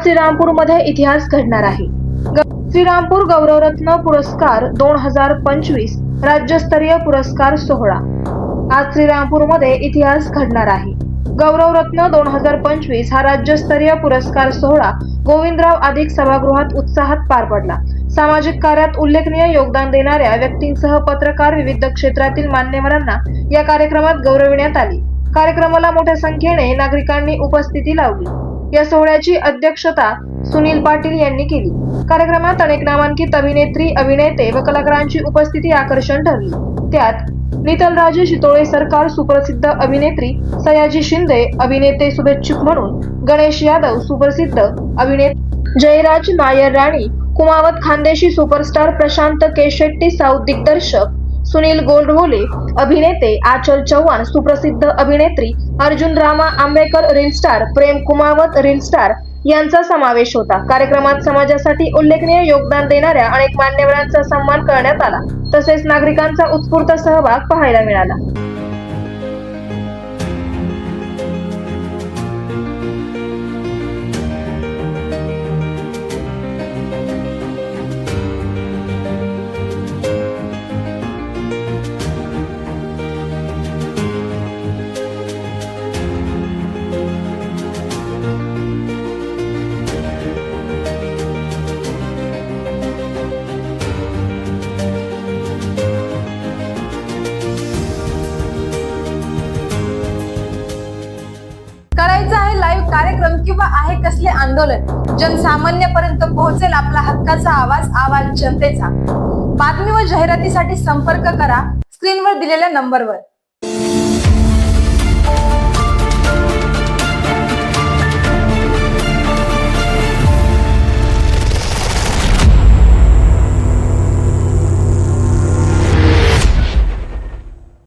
आज श्रीरामपूरमध्ये इतिहास घडणार आहे। श्रीरामपूर गौरवरत्न पुरस्कार 2025 राज्यस्तरीय पुरस्कार सोहळा। आज श्रीरामपूरमध्ये इतिहास घडणार आहे। गौरवरत्न 2025 हा राज्यस्तरीय पुरस्कार सोहळा गोविंदराव आदिक सभागृहात उत्साहात पार पडला। सामाजिक कार्यात उल्लेखनीय योगदान देणाऱ्या व्यक्तींसह पत्रकार, विविध क्षेत्रातील मान्यवरांना या कार्यक्रमात गौरविण्यात आले। कार्यक्रमाला मोठ्या संख्येने नागरिकांनी उपस्थिती लावली। या सोहळ्याची अध्यक्षता सुनील पाटील यांनी केली। कार्यक्रमात अनेक नामांकित अभिनेत्री, अभिनेते व कलाकारांची उपस्थिती आकर्षण ठरली। त्यात नीतलराजे शितोळे सरकार, सुप्रसिद्ध अभिनेत्री सयाजी शिंदे, अभिनेते शुभेच्छुक म्हणून गणेश यादव, सुप्रसिद्ध अभिनेते जयराज नायर राणी, कुमावत खानदेशी सुपरस्टार प्रशांत के शेट्टी, साऊथ दिग्दर्शक सुनील गोल्डवोले, अभिनेते आचल चव्हाण, सुप्रसिद्ध अभिनेत्री अर्जुन रामा आंबेकर, रील स्टार प्रेम कुमावत, रील स्टार यांचा समावेश होता। कार्यक्रमात समाजासाठी उल्लेखनीय योगदान देणाऱ्या अनेक मान्यवरांचा सन्मान करण्यात आला। तसेच नागरिकांचा उत्स्फूर्त सहभाग पाहायला मिळाला। करायचं आहे लाईव्ह कार्यक्रम किंवा आहे कसले आंदोलन, जनसामान्यपर्यंत पोहोचेल आपला हक्काचा आवाज जनतेचा। बातमी व जाहिरातीसाठी संपर्क करा स्क्रीनवर दिलेल्या नंबरवर।